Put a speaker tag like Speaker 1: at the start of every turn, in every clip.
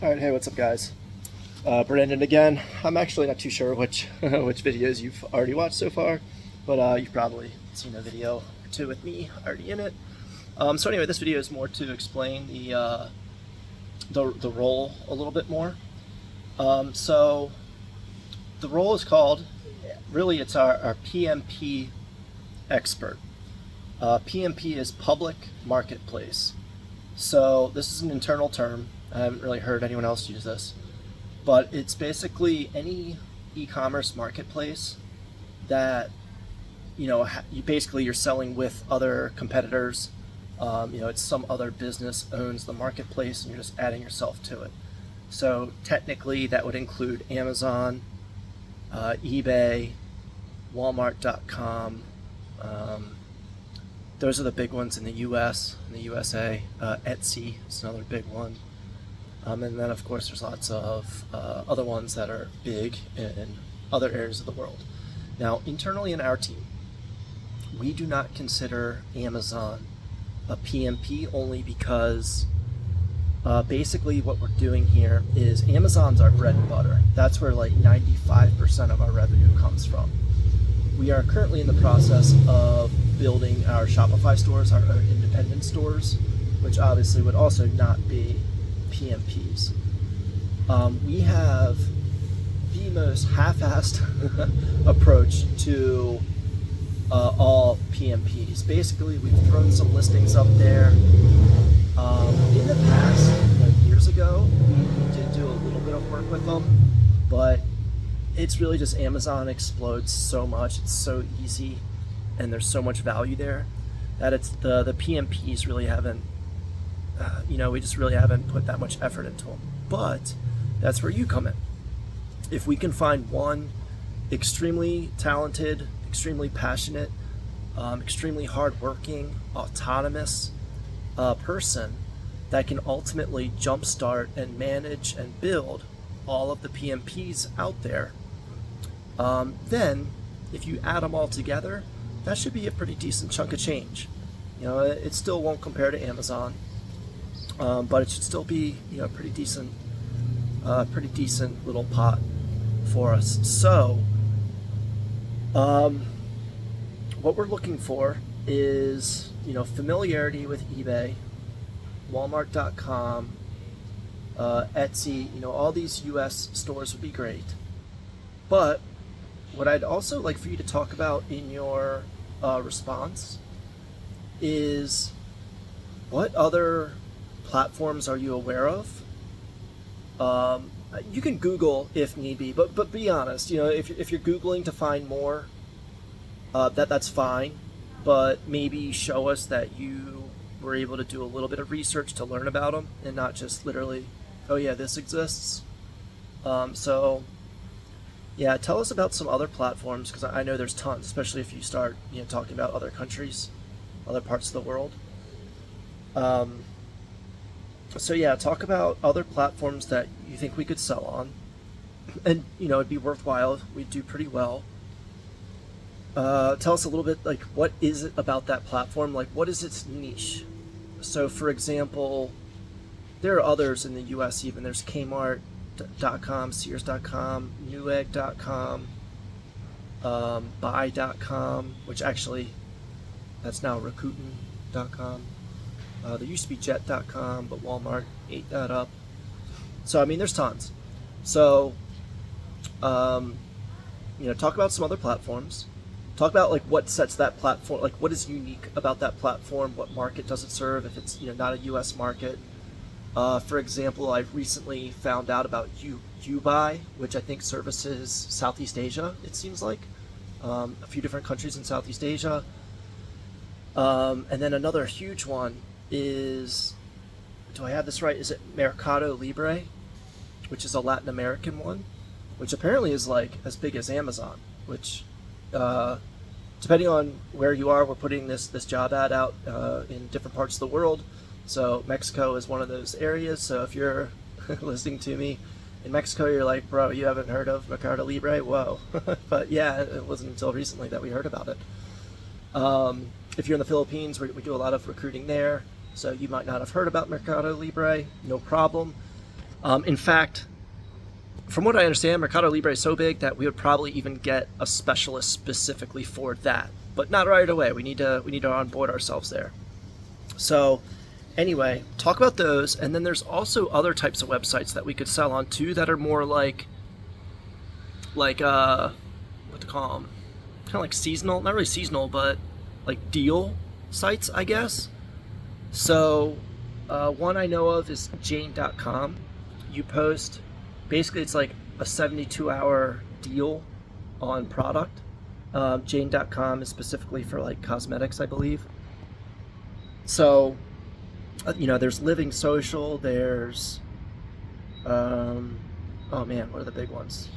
Speaker 1: All right, hey, what's up, guys? Brandon again. I'm actually not too sure which which videos you've already watched so far, but you've probably seen a video or two with me already in it. So anyway, this video is more to explain the role a little bit more. So the role is called, really, it's our PMP expert. PMP is public marketplace. So this is an internal term. I haven't really heard anyone else use this, but it's basically any e-commerce marketplace that you're selling with other competitors. It's some other business owns the marketplace, and you're just adding yourself to it. So technically, that would include Amazon, eBay, Walmart.com. Those are the big ones in the U.S. in the USA. Etsy is another big one. And then, of course, there's lots of other ones that are big in other areas of the world. Now, internally in our team, we do not consider Amazon a PMP, only because basically what we're doing here is Amazon's our bread and butter. That's where like 95% of our revenue comes from. We are currently in the process of building our Shopify stores, our own independent stores, which obviously would also not be PMPs. We have the most half-assed approach to all PMPs. Basically, we've thrown some listings up there. In the past, years ago, we did do a little bit of work with them, but it's really just Amazon explodes so much. It's so easy, and there's so much value there that it's the PMPs really haven't. We just really haven't put that much effort into them. But that's where you come in. If we can find one extremely talented, extremely passionate, extremely hardworking, autonomous person that can ultimately jumpstart and manage and build all of the PMPs out there, then if you add them all together, that should be a pretty decent chunk of change. It still won't compare to Amazon. But it should still be, pretty decent little pot for us. So, what we're looking for is, familiarity with eBay, Walmart.com, Etsy. All these U.S. stores would be great. But what I'd also like for you to talk about in your response is, what other platforms are you aware of? You can Google if need be, but be honest. If you're Googling to find more, that's fine. But maybe show us that you were able to do a little bit of research to learn about them, and not just literally, oh yeah, this exists. So yeah, tell us about some other platforms, because I know there's tons, especially if you start talking about other countries, other parts of the world. So yeah, talk about other platforms that you think we could sell on, and it'd be worthwhile. We'd do pretty well. Tell us a little bit, like, what is it about that platform? Like, what is its niche? So, for example, there are others in the U.S. even. There's Kmart.com, Sears.com, Newegg.com, Buy.com, which actually that's now Recruiting.com. There used to be Jet.com, but Walmart ate that up. So, there's tons. So, talk about some other platforms. Talk about, like, what sets that platform, like, what is unique about that platform, what market does it serve, if it's, not a U.S. market. For example, I've recently found out about Ubuy, which I think services Southeast Asia, it seems like. A few different countries in Southeast Asia. And then another huge one is, do I have this right? Is it Mercado Libre, which is a Latin American one, which apparently is like as big as Amazon, which, depending on where you are, we're putting this job ad out in different parts of the world. So Mexico is one of those areas. So if you're listening to me in Mexico, you're like, bro, you haven't heard of Mercado Libre? Whoa. But yeah, it wasn't until recently that we heard about it. If you're in the Philippines, we do a lot of recruiting there. So you might not have heard about Mercado Libre, no problem. In fact, from what I understand, Mercado Libre is so big that we would probably even get a specialist specifically for that, but not right away. We need to onboard ourselves there. So anyway, talk about those, and then there's also other types of websites that we could sell on too that are more like what to call them, kind of like seasonal, not really seasonal, but like deal sites, I guess. So one I know of is Jane.com. You post, basically it's like a 72-hour deal on product. Jane.com is specifically for like cosmetics, I believe. So, there's Living Social, there's, oh man, what are the big ones?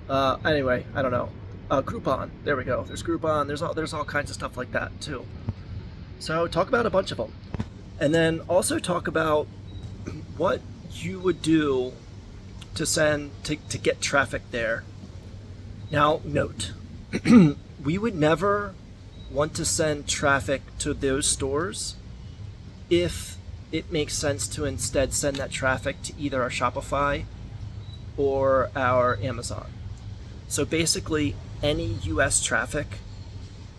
Speaker 1: Anyway, I don't know. Groupon, there we go. There's Groupon, there's all kinds of stuff like that too. So talk about a bunch of them. And then also talk about what you would do to get traffic there. Now, note, we would never want to send traffic to those stores if it makes sense to instead send that traffic to either our Shopify or our Amazon. So basically, any US traffic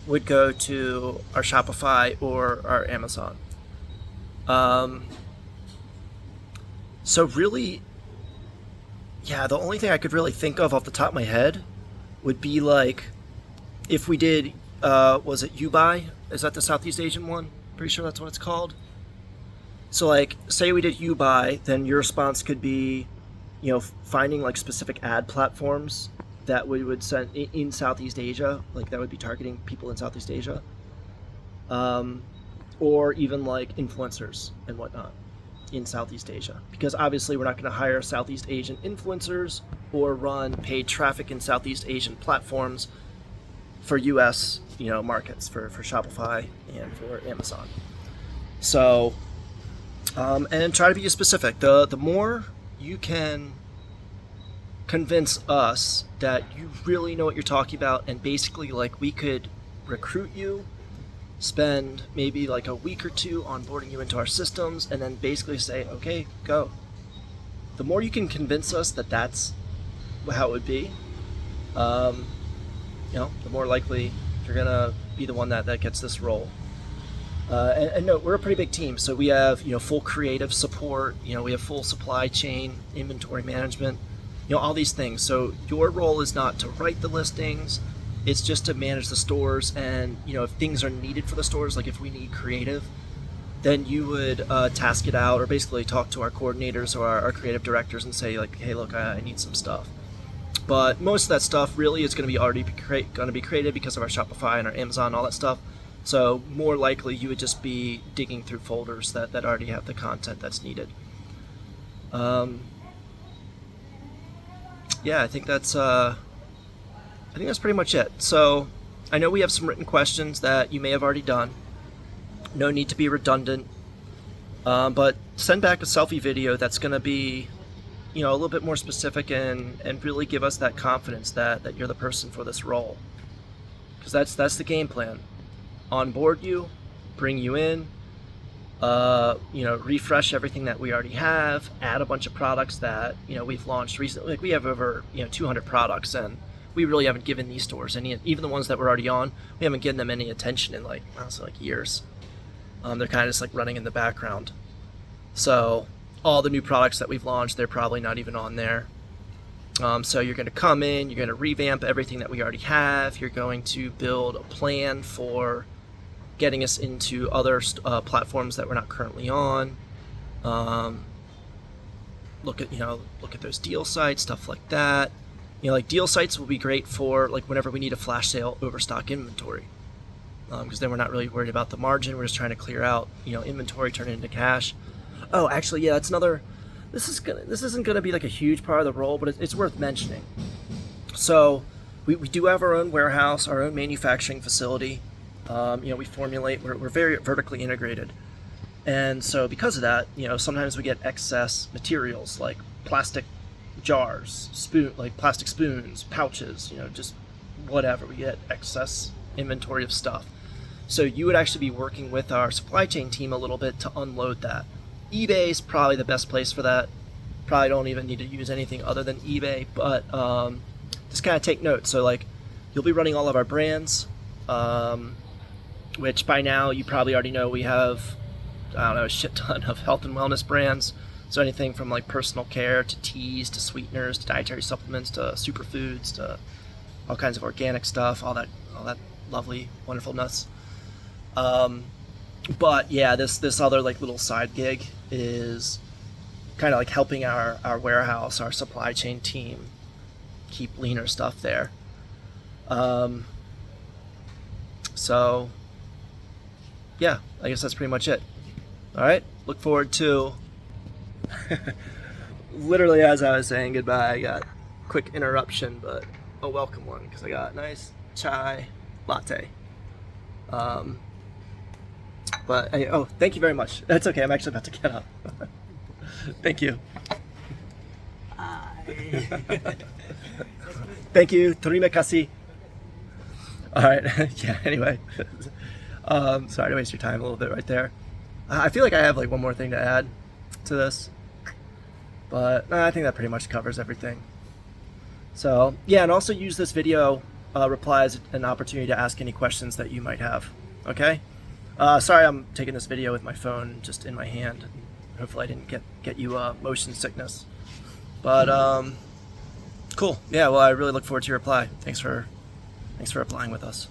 Speaker 1: would go to our Shopify or our Amazon. So really, yeah, the only thing I could really think of off the top of my head would be like if we did, was it Ubuy? Is that the Southeast Asian one? Pretty sure that's what it's called. So like, say we did Ubuy, then your response could be, finding like specific ad platforms that we would send in Southeast Asia, like that would be targeting people in Southeast Asia, or even like influencers and whatnot in Southeast Asia, because obviously we're not going to hire Southeast Asian influencers or run paid traffic in Southeast Asian platforms for US markets, for Shopify and for Amazon. So and try to be specific. The more you can convince us that you really know what you're talking about, and basically like we could recruit you, spend maybe like a week or two onboarding you into our systems, and then basically say, okay, go. The more you can convince us that that's how it would be, the more likely you're gonna be the one that gets this role. And no, we're a pretty big team, so we have full creative support. We have full supply chain, inventory management, all these things. So your role is not to write the listings. It's just to manage the stores, and if things are needed for the stores, like if we need creative, then you would task it out, or basically talk to our coordinators or our creative directors and say like, hey, look, I need some stuff. But most of that stuff really is going to be already going to be created because of our Shopify and our Amazon, all that stuff. So more likely you would just be digging through folders that already have the content that's needed. Yeah, I think that's pretty much it. So I know we have some written questions that you may have already done. No need to be redundant. But send back a selfie video that's going to be, a little bit more specific and really give us that confidence that you're the person for this role. Because that's the game plan. Onboard you, bring you in, refresh everything that we already have, add a bunch of products that, we've launched recently. Like we have over, 200 products, and we really haven't given these stores any, even the ones that we're already on, we haven't given them any attention in honestly years. They're kind of just like running in the background. So all the new products that we've launched, they're probably not even on there. So you're going to come in, you're going to revamp everything that we already have. You're going to build a plan for getting us into other platforms that we're not currently on. Look at those deal sites, stuff like that. Like deal sites will be great for like whenever we need a flash sale overstock inventory, because then we're not really worried about the margin. We're just trying to clear out inventory, turn it into cash. Oh, actually, yeah, that's another. This isn't gonna be like a huge part of the role, but it's worth mentioning. So we do have our own warehouse, our own manufacturing facility. We formulate. We're very vertically integrated, and so because of that, sometimes we get excess materials like plastic jars, plastic spoons, pouches, just whatever. We get excess inventory of stuff. So you would actually be working with our supply chain team a little bit to unload that. eBay is probably the best place for that. Probably don't even need to use anything other than eBay, but just kind of take notes. So like, you'll be running all of our brands, which by now you probably already know we have, I don't know, a shit ton of health and wellness brands. So anything from like personal care to teas to sweeteners to dietary supplements to superfoods to all kinds of organic stuff, all that lovely, wonderfulness. But yeah, this other like little side gig is kind of like helping our warehouse, our supply chain team keep leaner stuff there. So yeah, I guess that's pretty much it. All right, look forward to literally as I was saying goodbye, I got a quick interruption, but a welcome one because I got a nice chai latte. But oh, thank you very much. That's okay. I'm actually about to get up. Thank you. Thank you. Terima kasih. All right. Yeah. Anyway, sorry to waste your time a little bit right there. I feel like I have like one more thing to add to this, but I think that pretty much covers everything. So yeah, and also use this video reply as an opportunity to ask any questions that you might have. Okay. Sorry, I'm taking this video with my phone just in my hand. Hopefully, I didn't get you motion sickness. But cool. Yeah. Well, I really look forward to your reply. Thanks for applying with us.